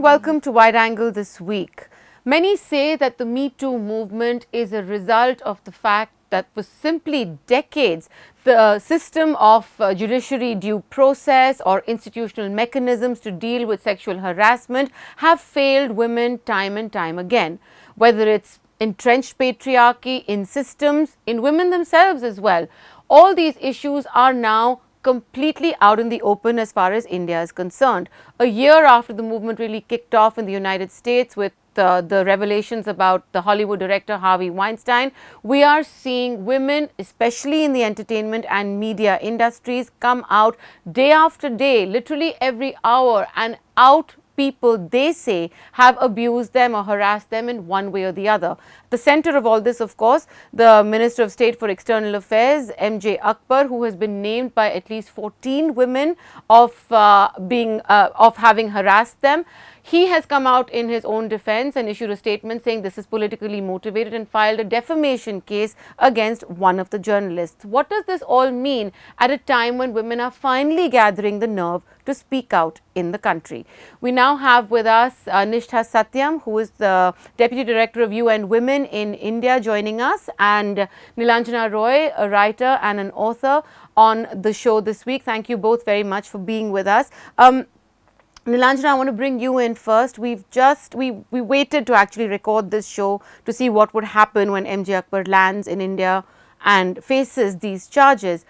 welcome to Wide Angle this week. Many say that the Me Too movement is a result of the fact that for simply decades, the system of judiciary due process or institutional mechanisms to deal with sexual harassment have failed women time and time again, whether it's entrenched patriarchy in systems, in women themselves as well. All these issues are now completely out in the open as far as India is concerned. A year after the movement really kicked off in the United States with the revelations about the Hollywood director Harvey Weinstein, we are seeing women, especially in the entertainment and media industries, come out day after day, literally every hour, and out people they say have abused them or harassed them in one way or the other. The center of all this, of course, the Minister of State for External Affairs, MJ Akbar, who has been named by at least 14 women of having harassed them. He has come out in his own defense and issued a statement saying this is politically motivated and filed a defamation case against one of the journalists. What does this all mean at a time when women are finally gathering the nerve to speak out in the country? We now have with us Nishtha Satyam, who is the Deputy Director of UN Women in India, joining us, and Nilanjana Roy, a writer and an author, on the show this week. Thank you both very much for being with us. Nilanjana, I want to bring you in first. We waited to actually record this show to see what would happen when MJ Akbar lands in India and faces these charges.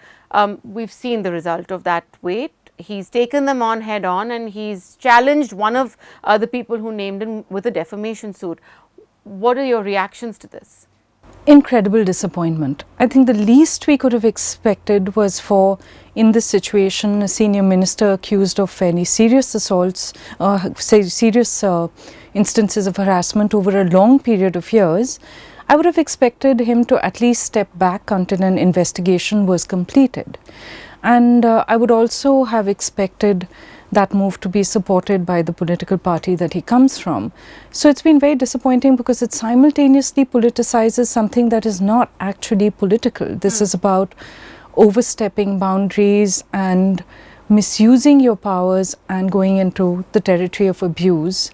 We've seen the result of that wait. He's taken them on head on and he's challenged one of the people who named him with a defamation suit. What are your reactions to this? Incredible disappointment. I think the least we could have expected was for, in this situation, a senior minister accused of fairly serious assaults, serious instances of harassment over a long period of years. I would have expected him to at least step back until an investigation was completed. And I would also have expected that move to be supported by the political party that he comes from. So it's been very disappointing because it simultaneously politicizes something that is not actually political. This is about overstepping boundaries and misusing your powers and going into the territory of abuse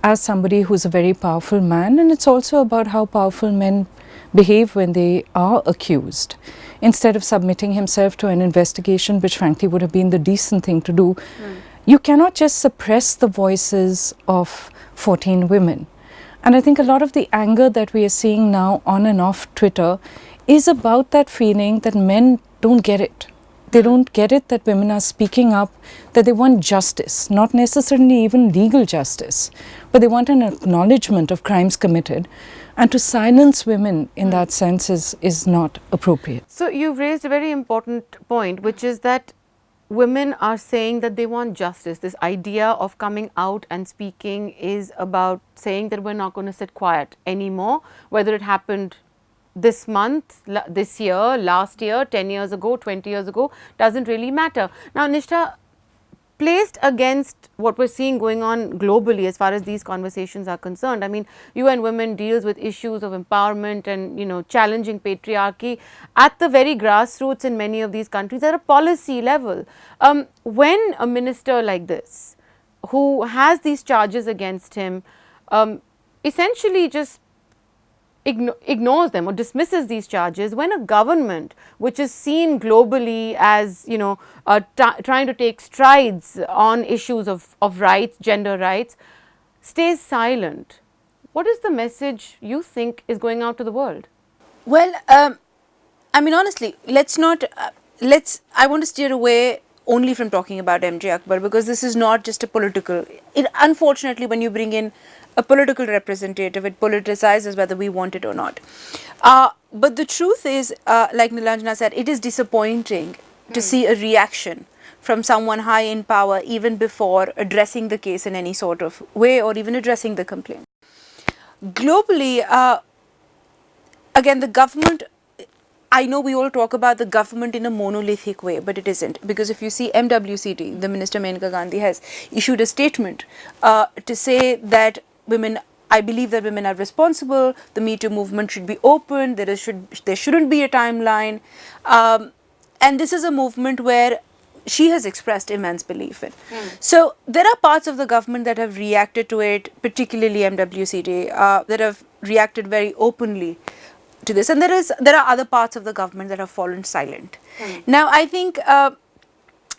as somebody who's a very powerful man. And it's also about how powerful men behave when they are accused. Instead of submitting himself to an investigation, which frankly would have been the decent thing to do, you cannot just suppress the voices of 14 women. And I think a lot of the anger that we are seeing now on and off Twitter is about that feeling that men don't get it. They don't get it that women are speaking up, that they want justice, not necessarily even legal justice, but they want an acknowledgement of crimes committed. And to silence women in that sense is not appropriate. So you've raised a very important point, which is that women are saying that they want justice. This idea of coming out and speaking is about saying that we're not going to sit quiet anymore, whether it happened this month, this year, last year, 10 years ago, 20 years ago, doesn't really matter. Now, Nishtha, placed against what we're seeing going on globally as far as these conversations are concerned, I mean, UN Women deals with issues of empowerment and, challenging patriarchy at the very grassroots in many of these countries at a policy level. When a minister like this, who has these charges against him, essentially just ignores them or dismisses these charges, when a government which is seen globally as trying to take strides on issues of rights, gender rights, stays silent, what is the message you think is going out to the world? Well, I mean, honestly, I want to steer away only from talking about MJ Akbar, because this is not just a political, unfortunately when you bring in a political representative, it politicizes whether we want it or not. But the truth is, like Nilanjana said, it is disappointing to see a reaction from someone high in power even before addressing the case in any sort of way or even addressing the complaint. Globally, again, the government, I know we all talk about the government in a monolithic way, but it isn't. Because if you see MWCT, the Minister Menka Gandhi has issued a statement to say that I believe that women are responsible, the Me Too movement should be open, there shouldn't be a timeline. And this is a movement where she has expressed immense belief in. So there are parts of the government that have reacted to it, particularly MWCD, that have reacted very openly to this, and there are other parts of the government that have fallen silent. Now I think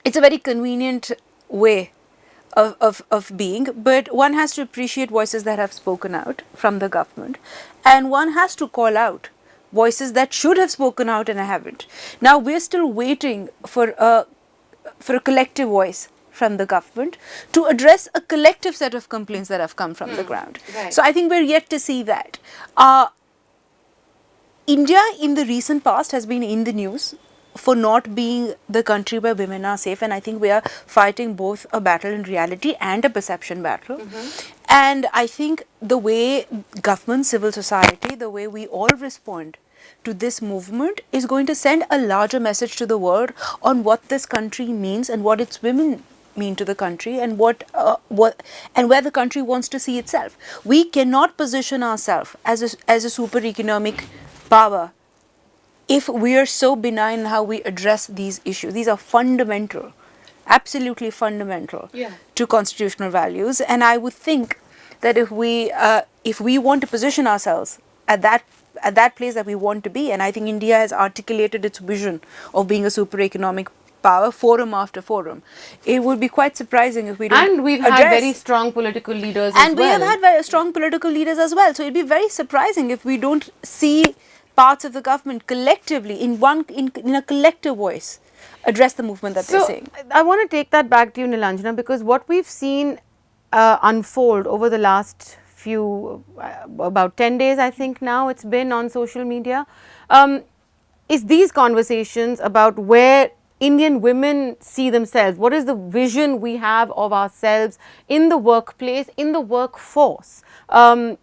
it's a very convenient way of being, but one has to appreciate voices that have spoken out from the government, and one has to call out voices that should have spoken out and haven't. Now we're still waiting for a collective voice from the government to address a collective set of complaints that have come from the ground. Right. So I think we're yet to see that. India in the recent past has been in the news for not being the country where women are safe, and I think we are fighting both a battle in reality and a perception battle. And I think the way government, civil society, the way we all respond to this movement is going to send a larger message to the world on what this country means and what its women mean to the country, and what and where the country wants to see itself. We cannot position ourselves as a super economic power if we are so benign in how we address these issues. These are fundamental, absolutely fundamental to constitutional values, and I would think that if we want to position ourselves at that place that we want to be, and I think India has articulated its vision of being a super economic power, forum after forum, it would be quite surprising if we don't. And we've had very strong political leaders as well. And we have had very strong political leaders as well. So it'd be very surprising if we don't see parts of the government collectively in a collective voice address the movement that they're saying. I want to take that back to you, Nilanjana, because what we've seen unfold over the last few, about 10 days I think now it's been on social media, is these conversations about where Indian women see themselves. What is the vision we have of ourselves in the workplace, in the workforce, at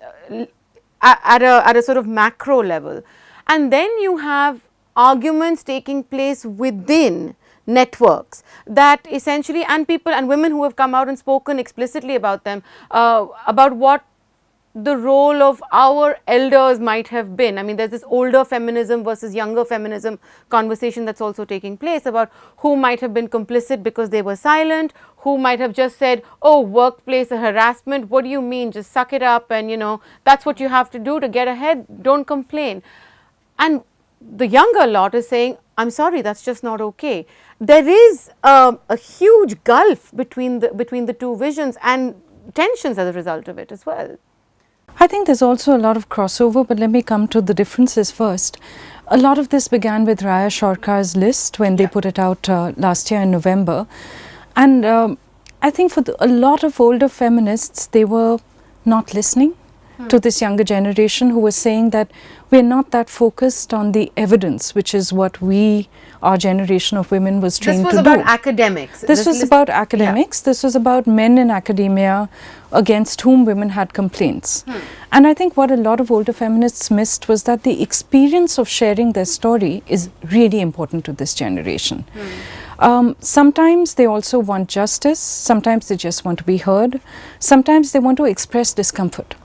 a sort of macro level. And then you have arguments taking place within networks that essentially, and people and women who have come out and spoken explicitly about them, about what the role of our elders might have been. I mean, there's this older feminism versus younger feminism conversation that's also taking place about who might have been complicit because they were silent, who might have just said, oh, workplace harassment, what do you mean, just suck it up, and you know, that's what you have to do to get ahead, don't complain. And the younger lot is saying, I'm sorry, that's just not okay. There is a huge gulf between the two visions and tensions as a result of it as well. I think there's also a lot of crossover, but let me come to the differences first. A lot of this began with Raya Shorkar's list when they put it out last year in November. And I think for a lot of older feminists, they were not listening to this younger generation who was saying that we're not that focused on the evidence, which is what our generation of women was trained to do. This was about academics. This was about academics. This was about men in academia against whom women had complaints. And I think what a lot of older feminists missed was that the experience of sharing their story is really important to this generation. Sometimes they also want justice, sometimes they just want to be heard, sometimes they want to express discomfort.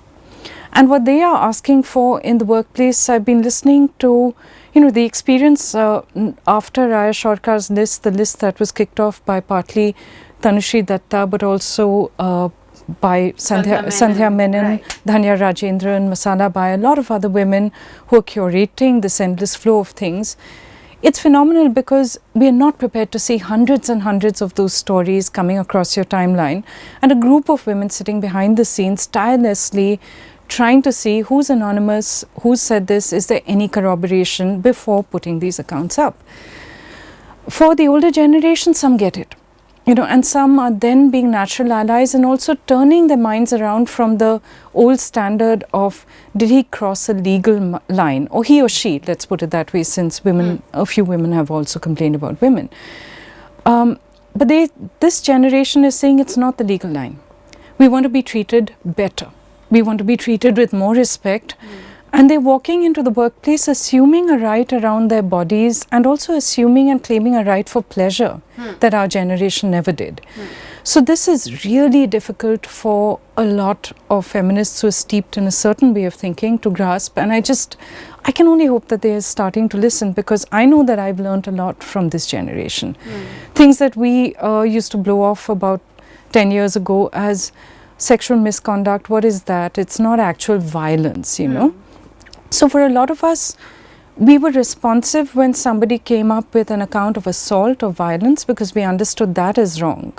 And what they are asking for in the workplace, I've been listening to, the experience after Raya Shorkar's list, the list that was kicked off by partly Tanushree Datta, but also by Sandhya Menon, right, Dhanya Rajendran, Masala Bai, a lot of other women who are curating this endless flow of things. It's phenomenal because we are not prepared to see hundreds and hundreds of those stories coming across your timeline, and a group of women sitting behind the scenes tirelessly trying to see who's anonymous, who said this, is there any corroboration before putting these accounts up. For the older generation, some get it, and some are then being natural allies and also turning their minds around from the old standard of did he cross a legal line, or he or she, let's put it that way, since women, a few women have also complained about women. But this generation is saying it's not the legal line. We want to be treated better. We want to be treated with more respect, and they're walking into the workplace assuming a right around their bodies and also assuming and claiming a right for pleasure that our generation never did. So this is really difficult for a lot of feminists who are steeped in a certain way of thinking to grasp, and I just I can only hope that they are starting to listen, because I know that I've learned a lot from this generation. Things that we used to blow off about 10 years ago as sexual misconduct, what is that? It's not actual violence, you know. So for a lot of us, we were responsive when somebody came up with an account of assault or violence, because we understood that is wrong.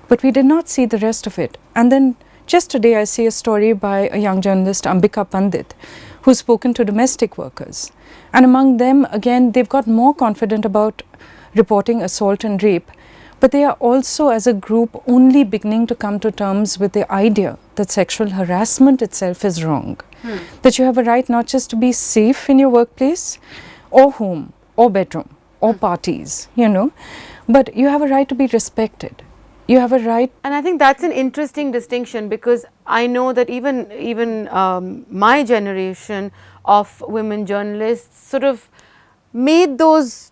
But we did not see the rest of it. And then just today I see a story by a young journalist, Ambika Pandit, who's spoken to domestic workers. And among them, again, they've got more confident about reporting assault and rape. But they are also, as a group, only beginning to come to terms with the idea that sexual harassment itself is wrong. That you have a right not just to be safe in your workplace or home or bedroom or parties, you know, but you have a right to be respected. You have a right. And I think that's an interesting distinction, because I know that even my generation of women journalists sort of made those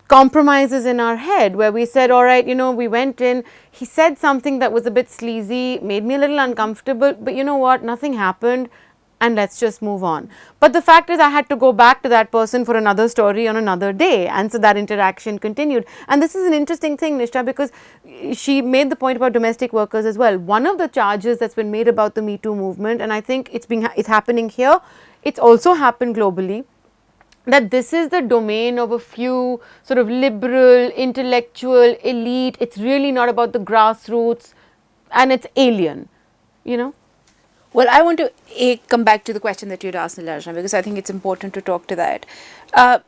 compromises in our head, where we said, all right, you know, we went in, he said something that was a bit sleazy, made me a little uncomfortable, but you know what, nothing happened, and let's just move on. But the fact is, I had to go back to that person for another story on another day, and so that interaction continued. And this is an interesting thing, Nishtha, because she made the point about domestic workers as well. One of the charges that's been made about the Me Too movement, and I think it's happening here, it's also happened globally, that this is the domain of a few sort of liberal, intellectual, elite. It's really not about the grassroots, and it's alien, you know. Well, I want to come back to the question that you'd asked, Nilarjana, because I think it's important to talk to that. I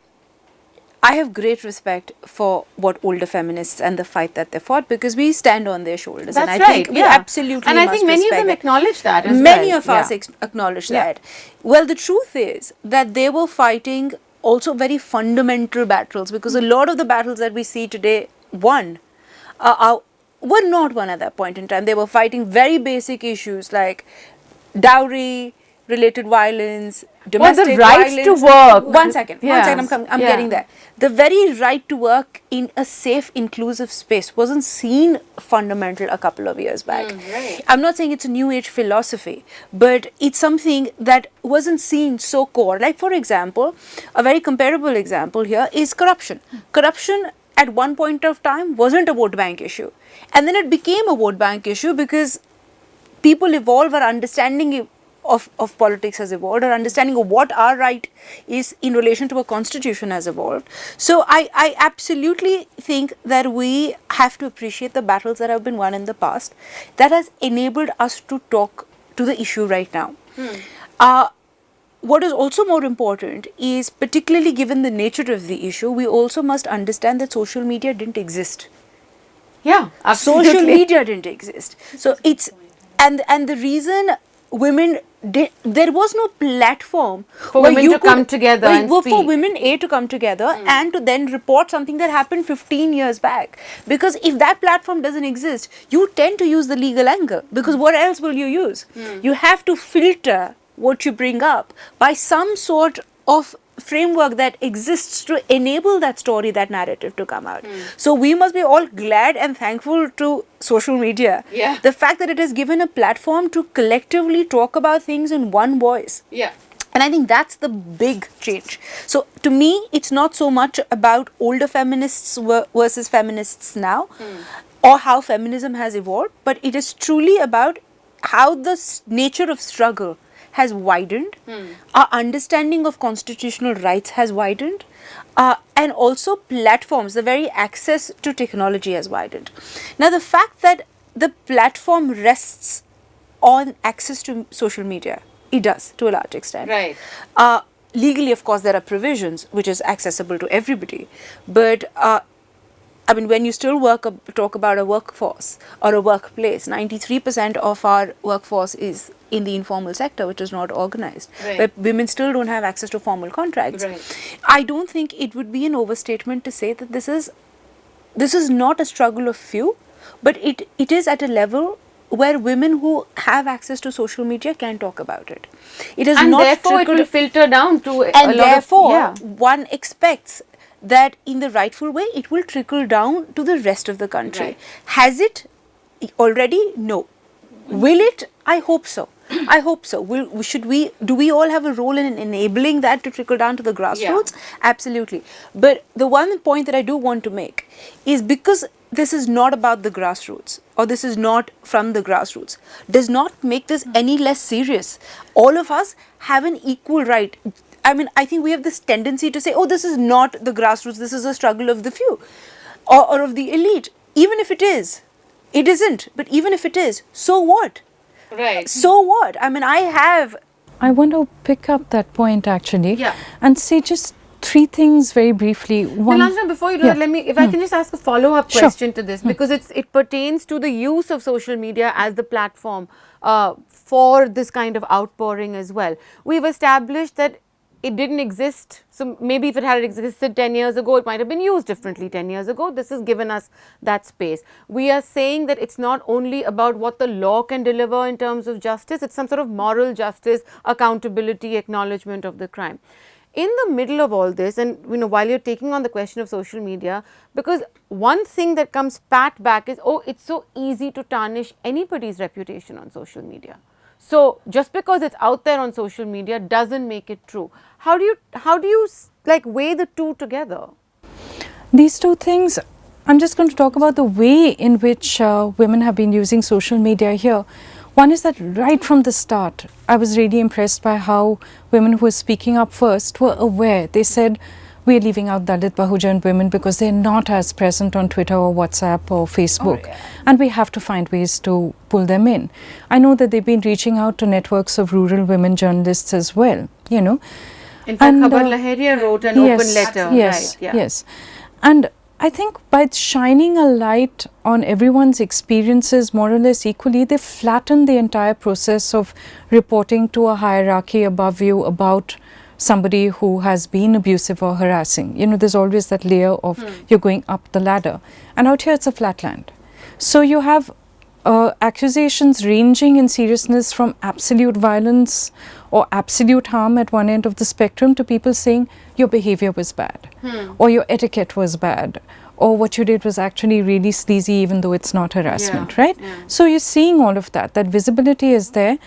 have great respect for what older feminists and the fight that they fought, because we stand on their shoulders. That's and I think we absolutely and I think many of them acknowledge that as many well. of us acknowledge that. Well, the truth is that they were fighting also very fundamental battles, because a lot of the battles that we see today were not won at that point in time. They were fighting very basic issues like dowry, related violence, domestic the right violence. to work. One second, I'm getting there. The very right to work in a safe, inclusive space wasn't seen fundamental a couple of years back. Right. I'm not saying it's a new age philosophy, but it's something that wasn't seen so core. Like, for example, a very comparable example here is corruption. Corruption at one point of time wasn't a vote bank issue, and then it became a vote bank issue because people evolve, our understanding of politics has evolved, our understanding of what our right is in relation to a constitution has evolved. So I absolutely think that we have to appreciate the battles that have been won in the past that has enabled us to talk to the issue right now. What is also more important is, particularly given the nature of the issue, we also must understand that social media didn't exist. Yeah, absolutely. Social media didn't exist. So it's and the reason women there was no platform for women to come together and speak. For women to come together and to then report something that happened 15 years back. Because if that platform doesn't exist, you tend to use the legal angle, because what else will you use? You have to filter what you bring up by some sort of framework that exists to enable that story, that narrative to come out. So we must be all glad and thankful to social media. Yeah. The fact that it has given a platform to collectively talk about things in one voice. Yeah. And I think that's the big change. So to me, it's not so much about older feminists versus feminists now, or how feminism has evolved, but it is truly about how the nature of struggle has widened, our understanding of constitutional rights has widened, and also platforms, the very access to technology has widened. Now, the fact that the platform rests on access to social media, it does to a large extent. Right. Legally, of course, there are provisions which is accessible to everybody, but I mean, when you still talk about a workforce or a workplace, 93% of our workforce is in the informal sector, which is not organized, where women still don't have access to formal contracts. I don't think it would be an overstatement to say that this is not a struggle of few, but it is at a level where women who have access to social media can talk about it. It is and not therefore it will filter down to and therefore one expects that in the rightful way it will trickle down to the rest of the country. Has it already? No. Will it? I hope so. I hope so. Do we all have a role in enabling that to trickle down to the grassroots? Absolutely. But the one point that I do want to make is, because this is not about the grassroots, or this is not from the grassroots, does not make this any less serious. All of us have an equal right. I mean, I think we have this tendency to say, oh, this is not the grassroots, this is a struggle of the few or of the elite. Even if it is, it isn't. But even if it is, so what? Right. So what? I mean, I want to pick up that point actually, Yeah. and say just three things very briefly. One, Nilanjana, before you do Yeah. that, let me, if I can just ask a follow-up Sure. question to this, because it pertains to the use of social media as the platform for this kind of outpouring as well. We've established that it didn't exist. So maybe if it had existed 10 years ago, it might have been used differently 10 years ago. This has given us that space. We are saying that it's not only about what the law can deliver in terms of justice, it's some sort of moral justice, accountability, acknowledgement of the crime. In the middle of all this, and while you're taking on the question of social media, because one thing that comes pat back is, oh, it's so easy to tarnish anybody's reputation on social media. So just because it's out there on social media doesn't make it true. How do you like weigh the two together? These two things, I'm just going to talk about the way in which women have been using social media here. One is that right from the start, I was really impressed by how women who were speaking up first were aware. They said, we're leaving out Dalit Bahujan women because they're not as present on Twitter or WhatsApp or Facebook. And we have to find ways to pull them in. I know that they've been reaching out to networks of rural women journalists as well, In fact, Khabar Lahariya wrote an open letter. Yes, right, yeah. yes. And I think by shining a light on everyone's experiences more or less equally, they flatten the entire process of reporting to a hierarchy above you about somebody who has been abusive or harassing. There's always that layer of you're going up the ladder. And out here, it's a flat land. So you have accusations ranging in seriousness from absolute violence or absolute harm at one end of the spectrum to people saying your behavior was bad or your etiquette was bad or what you did was actually really sleazy even though it's not harassment, right? Yeah. So you're seeing all of that. That visibility is there.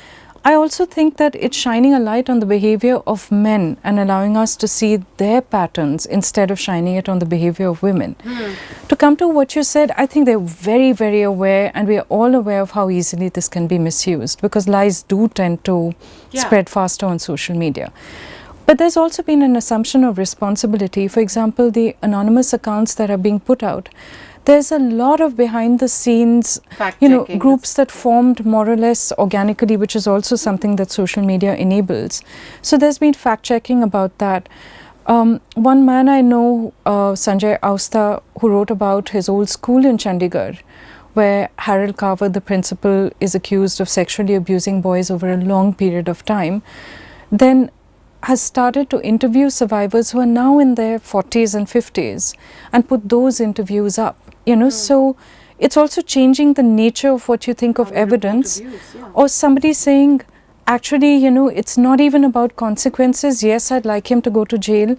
I also think that it's shining a light on the behavior of men and allowing us to see their patterns instead of shining it on the behavior of women. To come to what you said, I think they're very, very aware, and we are all aware of how easily this can be misused because lies do tend to spread faster on social media. But there's also been an assumption of responsibility. For example, the anonymous accounts that are being put out, there's a lot of behind the scenes, groups that formed more or less organically, which is also something that social media enables. So there's been fact checking about that. One man I know, Sanjay Austa, who wrote about his old school in Chandigarh, where Harold Carver, the principal, is accused of sexually abusing boys over a long period of time, then has started to interview survivors who are now in their 40s and 50s and put those interviews up. So it's also changing the nature of what you think of evidence. Or somebody saying, actually, it's not even about consequences. Yes, I'd like him to go to jail,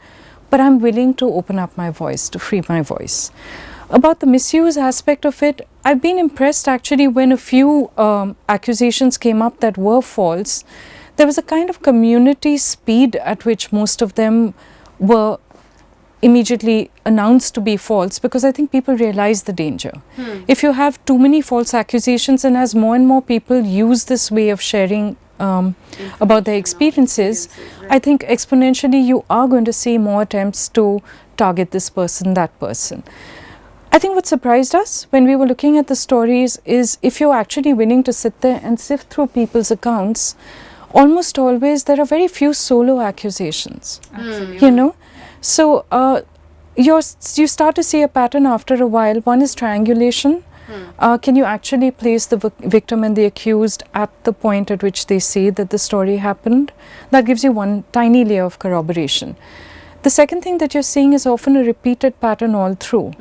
but I'm willing to open up my voice, to free my voice. About the misuse aspect of it, I've been impressed actually when a few accusations came up that were false. There was a kind of community speed at which most of them were immediately announced to be false because I think people realize the danger. If you have too many false accusations and as more and more people use this way of sharing about their experiences, I think exponentially you are going to see more attempts to target this person, that person. I think what surprised us when we were looking at the stories is if you're actually willing to sit there and sift through people's accounts, almost always there are very few solo accusations. So you start to see a pattern after a while. One is triangulation. Can you actually place the victim and the accused at the point at which they say that the story happened? That gives you one tiny layer of corroboration. The second thing that you're seeing is often a repeated pattern all through.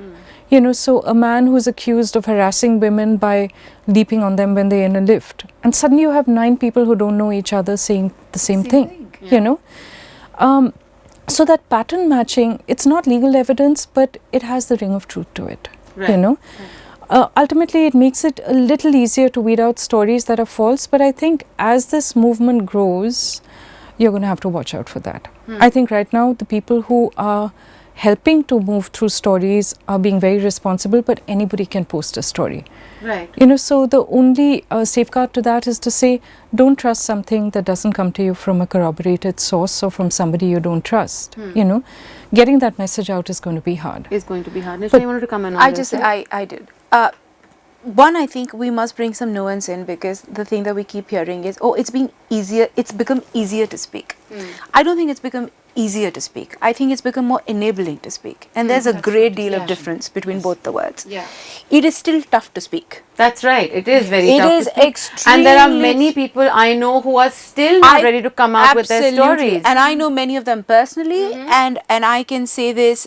So a man who's accused of harassing women by leaping on them when they're in a lift, and suddenly you have 9 people who don't know each other saying the same thing. So that pattern matching, it's not legal evidence, but it has the ring of truth to it. ultimately it makes it a little easier to weed out stories that are false. But I think as this movement grows, you're going to have to watch out for that. I think right now the people who are helping to move through stories are being very responsible, but anybody can post a story. Right. You know, so the only safeguard to that is to say, don't trust something that doesn't come to you from a corroborated source or from somebody you don't trust. You know, getting that message out is going to be hard. Is going to be hard. Nishna, you wanted to comment on I this? just, right? I did. One, I think we must bring some nuance in, because the thing that we keep hearing is, oh, it's become easier to speak. I don't think it's become easier to speak. I think it's become more enabling to speak. And there's a great deal of difference between both the words. Yeah. It is still tough to speak. That's right. It is very It tough. is to speak. extremely. And there are many people I know who are still not ready to come out with their stories. And I know many of them personally, and I can say this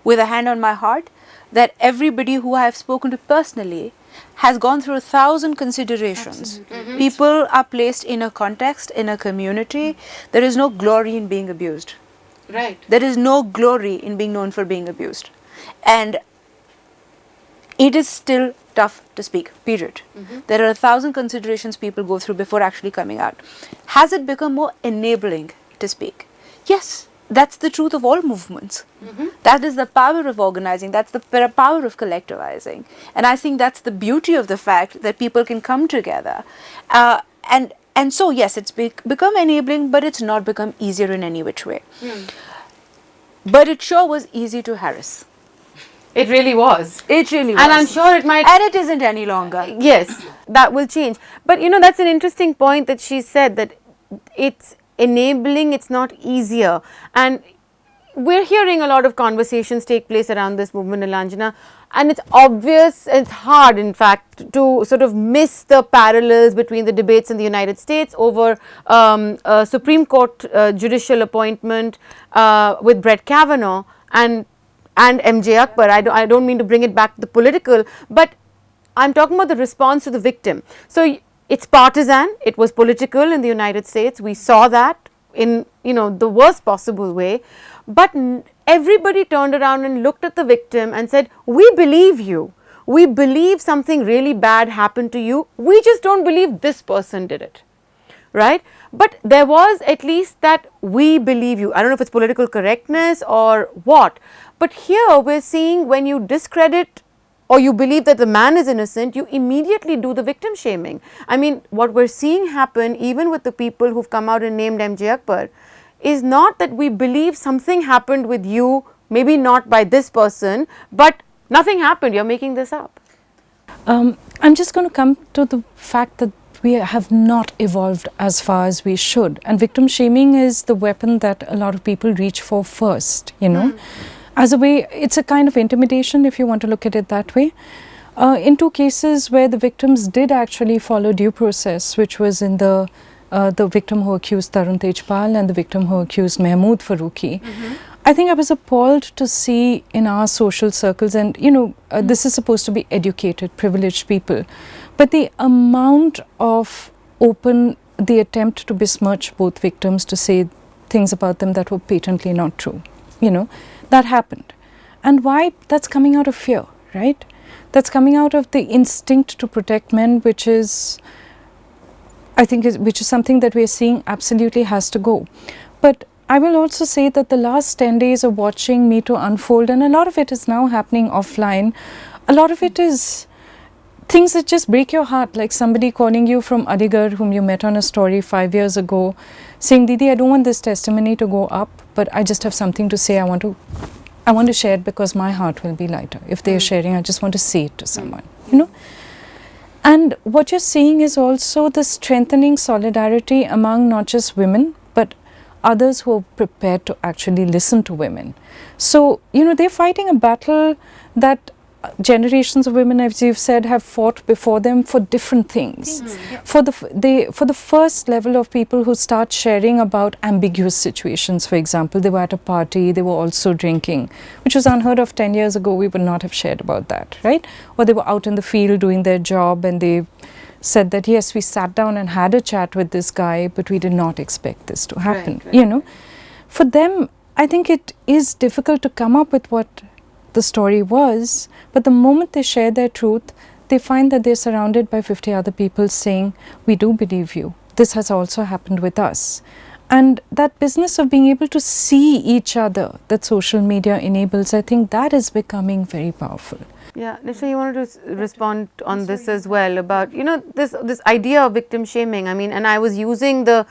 with a hand on my heart, that everybody who I have spoken to personally has gone through 1,000 considerations. People are placed in a context, in a community. There is no glory in being abused. Right. There is no glory in being known for being abused. And it is still tough to speak, period. There are 1,000 considerations people go through before actually coming out. Has it become more enabling to speak? Yes. That's the truth of all movements. That is the power of organizing. That's the power of collectivizing. And I think that's the beauty of the fact that people can come together. And so, yes, it's become enabling, but it's not become easier in any which way. But it sure was easy to harass. It really was. It really was. And I'm sure it might. And it isn't any longer. Yes, that will change. But you know, that's an interesting point that she said, that it's enabling, it's not easier. And we're hearing a lot of conversations take place around this movement, Nilanjana, and it's obvious, it's hard in fact to sort of miss the parallels between the debates in the United States over a Supreme Court judicial appointment with Brett Kavanaugh and MJ Akbar. I don't mean to bring it back to the political, but I'm talking about the response to the victim. So it's partisan, it was political in the United States. We saw that in, you know, the worst possible way. But everybody turned around and looked at the victim and said, we believe you. We believe something really bad happened to you. We just don't believe this person did it. Right? But there was at least that we believe you. I don't know if it's political correctness or what. But here we're seeing, when you discredit or you believe that the man is innocent, you immediately do the victim shaming. I mean, what we're seeing happen even with the people who've come out and named MJ Akbar is not that we believe something happened with you, maybe not by this person, but nothing happened, you're making this up. I'm just going to come to the fact that we have not evolved as far as we should. And victim shaming is the weapon that a lot of people reach for first, you know. As a way, it's a kind of intimidation if you want to look at it that way. In two cases where the victims did actually follow due process, which was in the victim who accused Tarun Tejpal and the victim who accused Mahmood Farooqi, I think I was appalled to see in our social circles, and you know, this is supposed to be educated, privileged people, but the amount of the attempt to besmirch both victims, to say things about them that were patently not true, you know, that happened. And why? That's coming out of fear, right? That's coming out of the instinct to protect men, which is, I think, which is something that we're seeing absolutely has to go. But I will also say that the last 10 days of watching Me Too unfold, and a lot of it is now happening offline, a lot of it is things that just break your heart, like somebody calling you from Aligarh whom you met on a story 5 years ago, saying, Didi, I don't want this testimony to go up, but I just have something to say. I want to share it because my heart will be lighter. If they are sharing, I just want to say it to someone, you know. And what you're seeing is also the strengthening solidarity among not just women, but others who are prepared to actually listen to women. So, you know, they're fighting a battle that generations of women, as you've said, have fought before them for different things. For the first level of people who start sharing about ambiguous situations, for example, they were at a party, they were also drinking, which was unheard of 10 years ago. We would not have shared about that, right? Or they were out in the field doing their job and they said that, yes, we sat down and had a chat with this guy, but we did not expect this to happen, you know. For them, I think it is difficult to come up with what the story was, but the moment they share their truth, they find that they're surrounded by 50 other people saying, we do believe you. This has also happened with us. And that business of being able to see each other that social media enables, I think that is becoming very powerful. Yeah, Nisha, you wanted to respond on this as well about, this idea of victim shaming. I mean, and I was using the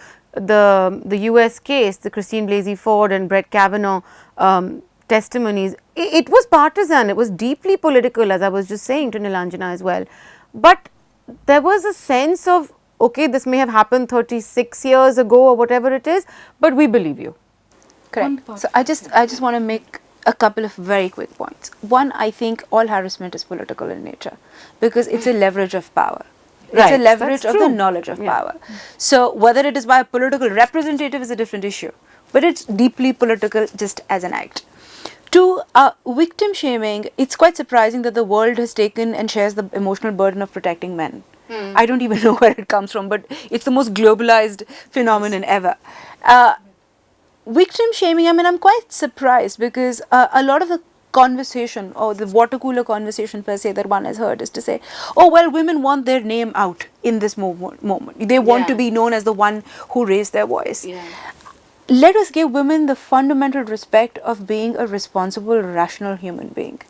US case, the Christine Blasey Ford and Brett Kavanaugh testimonies. It was partisan, it was deeply political, as I was just saying to Nilanjana as well. But there was a sense of, okay, this may have happened 36 years ago or whatever it is, but we believe you. Correct. So I just want to make a couple of very quick points. One, I think all harassment is political in nature because it's a leverage of power. It's a leverage of the knowledge of power. So whether it is by a political representative is a different issue, but it's deeply political just as an act. Two, victim shaming, it's quite surprising that the world has taken and shares the emotional burden of protecting men. I don't even know where it comes from, but it's the most globalized phenomenon ever. Victim shaming, I mean, I'm quite surprised because a lot of the conversation or the water cooler conversation per se that one has heard is to say, oh, well, women want their name out in this moment. They want to be known as the one who raised their voice. Let us give women the fundamental respect of being a responsible, rational human being.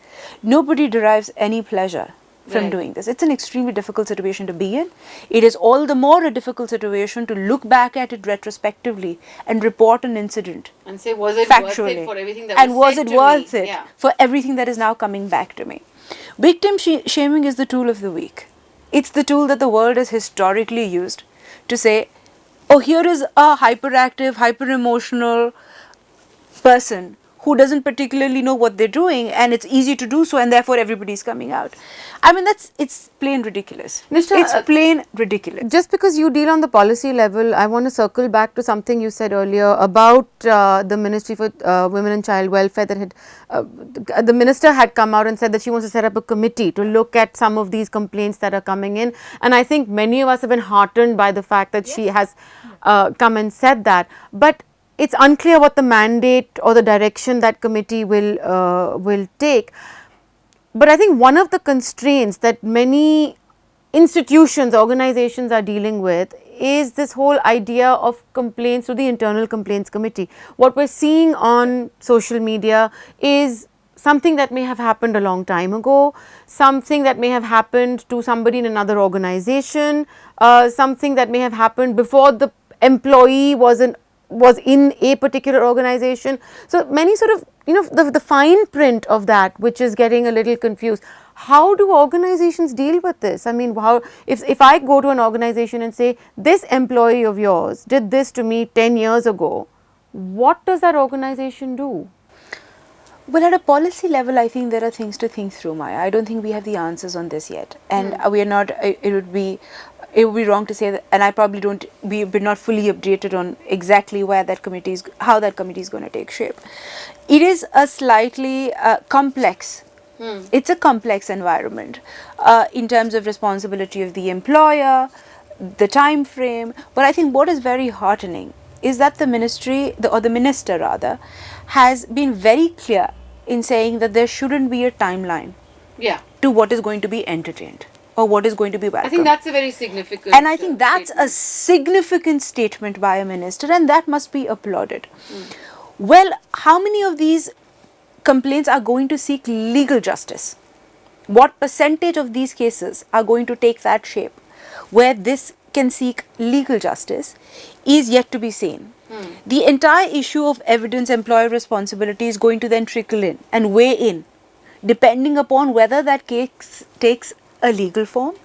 Nobody derives any pleasure from doing this. It's an extremely difficult situation to be in. It is all the more a difficult situation to look back at it retrospectively and report an incident. And say, was it factually. worth it for everything that and was said to me? And was it worth me? it for everything that is now coming back to me? Victim shaming is the tool of the weak. It's the tool that the world has historically used to say, oh, here is a hyperactive, hyper-emotional person who doesn't particularly know what they're doing, and it's easy to do so, and therefore everybody's coming out. I mean, it's plain ridiculous. Nisha, it's plain ridiculous. Just because you deal on the policy level, I want to circle back to something you said earlier about the Ministry for Women and Child Welfare that had, the minister had come out and said that she wants to set up a committee to look at some of these complaints that are coming in. And I think many of us have been heartened by the fact that she has come and said that. But it's unclear what the mandate or the direction that committee will take. But I think one of the constraints that many institutions, organizations are dealing with is this whole idea of complaints to the internal complaints committee. What we're seeing on social media is something that may have happened a long time ago, something that may have happened to somebody in another organization, something that may have happened before the employee was in a particular organization. So many sort of, the fine print of that, which is getting a little confused. How do organizations deal with this? I mean, if I go to an organization and say, this employee of yours did this to me 10 years ago, what does that organization do? Well, at a policy level, I think there are things to think through, Maya. I don't think we have the answers on this yet. And we are not, it would be wrong to say that, and I probably we're not fully updated on exactly how that committee is going to take shape. It is a slightly complex, it's a complex environment in terms of responsibility of the employer, the time frame. But I think what is very heartening is that the minister rather, has been very clear in saying that there shouldn't be a timeline to what is going to be entertained or what is going to be welcome. I think that's a very significant and I think that's statement. A significant statement by a minister, and that must be applauded. Well, how many of these complaints are going to seek legal justice? What percentage of these cases are going to take that shape where this can seek legal justice is yet to be seen. The entire issue of evidence employer responsibility is going to then trickle in and weigh in, depending upon whether that case takes a legal form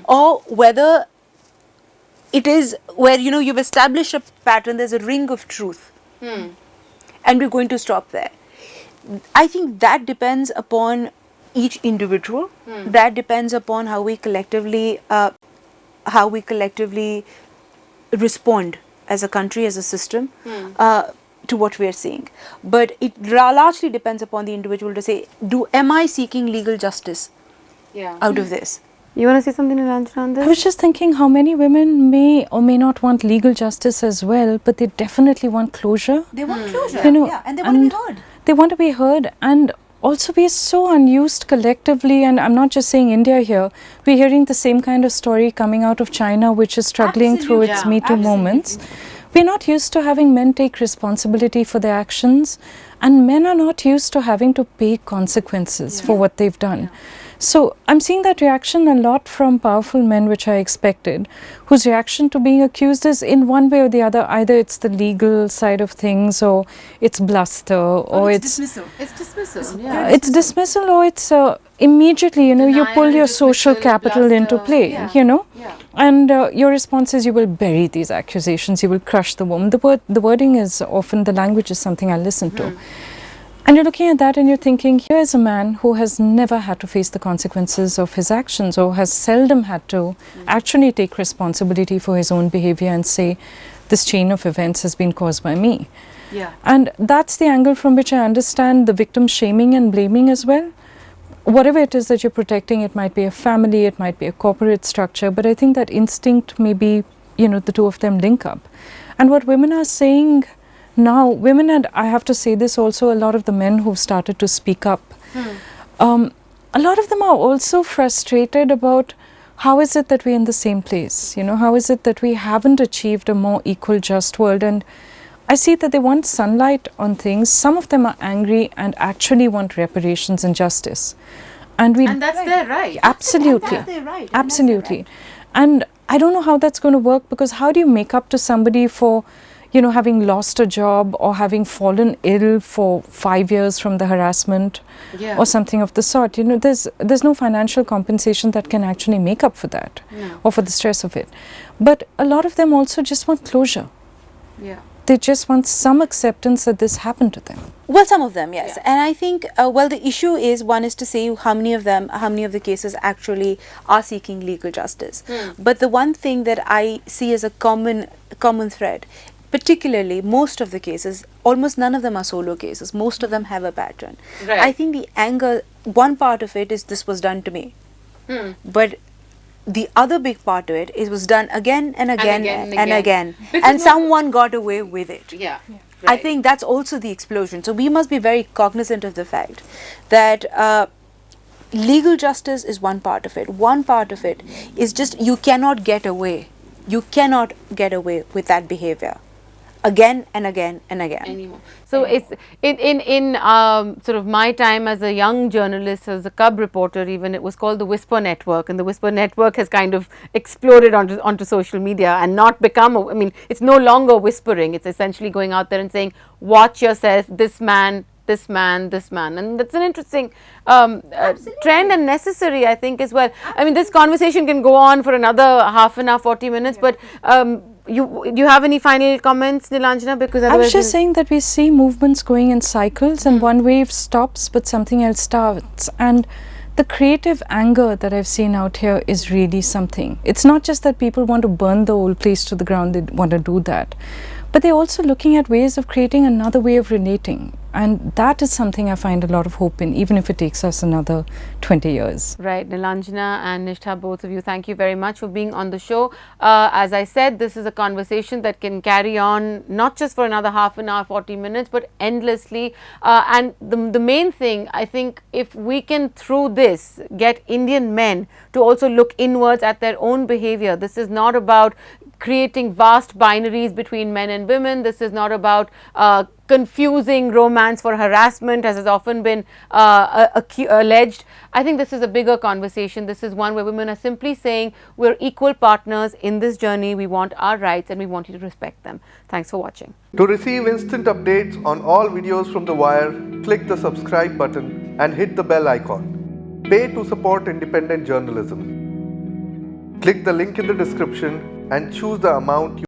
or whether it is where you've established a pattern, there's a ring of truth and we're going to stop there. I think that depends upon each individual. That depends upon how we collectively respond as a country, as a system to what we are seeing. But it largely depends upon the individual to say, am I seeking legal justice out of this? You want to say something, Nilanjana, on this? I was just thinking how many women may or may not want legal justice as well, but they definitely want closure. They want closure, and they want to be heard. They want to be heard, and also we're so unused collectively, and I'm not just saying India here, we're hearing the same kind of story coming out of China, which is struggling through its Me Too moments. We're not used to having men take responsibility for their actions, and men are not used to having to pay consequences for what they've done. So I'm seeing that reaction a lot from powerful men, which I expected, whose reaction to being accused is in one way or the other. Either it's the legal side of things, or it's bluster, or it's dismissal. It's dismissal. it's dismissal, or it's immediately, you pull your social capital into play, and your response is you will bury these accusations, you will crush the woman. The wording is often, the language is something I listen to. And you're looking at that and you're thinking, here is a man who has never had to face the consequences of his actions, or has seldom had to actually take responsibility for his own behavior and say, this chain of events has been caused by me. And that's the angle from which I understand the victim shaming and blaming as well. Whatever it is that you're protecting, it might be a family, it might be a corporate structure, but I think that instinct, maybe, the two of them link up. And what women are saying now, women, and I have to say this also, a lot of the men who've started to speak up, a lot of them are also frustrated about how is it that we're in the same place, how is it that we haven't achieved a more equal, just world. And I see that they want sunlight on things. Some of them are angry and actually want reparations and justice. And that's their right. Absolutely. That's their right. Absolutely. And I don't know how that's going to work, because how do you make up to somebody for having lost a job, or having fallen ill for 5 years from the harassment, or something of the sort? There's no financial compensation that can actually make up for that, or for the stress of it. But a lot of them also just want closure. They just want some acceptance that this happened to them. Well, some of them, yes. And I think, the issue is, one is to say how many of the cases actually are seeking legal justice. But the one thing that I see as a common thread, particularly most of the cases, almost none of them are solo cases. Most of them have a pattern. I think the anger, one part of it is, this was done to me. But the other big part of it is, was done again and again and again. And someone got away with it. I think that's also the explosion. So we must be very cognizant of the fact that legal justice is one part of it. One part of it is just, you cannot get away. You cannot get away with that behavior again and again and again. Anymore. So it's in sort of my time as a young journalist, as a cub reporter even, it was called the Whisper Network, and the Whisper Network has kind of exploded onto social media and not become, it's no longer whispering. It's essentially going out there and saying, watch yourself, this man, this man, this man. And that's an interesting trend, and necessary, I think, as well. This conversation can go on for another half an hour, 40 minutes, but do you have any final comments, Nilanjana? Because I was just saying that we see movements going in cycles, and one wave stops but something else starts. And the creative anger that I've seen out here is really something. It's not just that people want to burn the old place to the ground, they want to do that, but they're also looking at ways of creating another way of relating. And that is something I find a lot of hope in, even if it takes us another 20 years. Right. Nilanjana and Nishtha, both of you, thank you very much for being on the show. As I said, this is a conversation that can carry on not just for another half an hour, 40 minutes, but endlessly. And the main thing, I think, if we can, through this, get Indian men to also look inwards at their own behavior. This is not about creating vast binaries between men and women. This is not about confusing romance for harassment, as has often been alleged. I think this is a bigger conversation. This is one where women are simply saying, we're equal partners in this journey. We want our rights and we want you to respect them. Thanks for watching. To receive instant updates on all videos from The Wire, click the subscribe button and hit the bell icon. Pay to support independent journalism. Click the link in the description and choose the amount you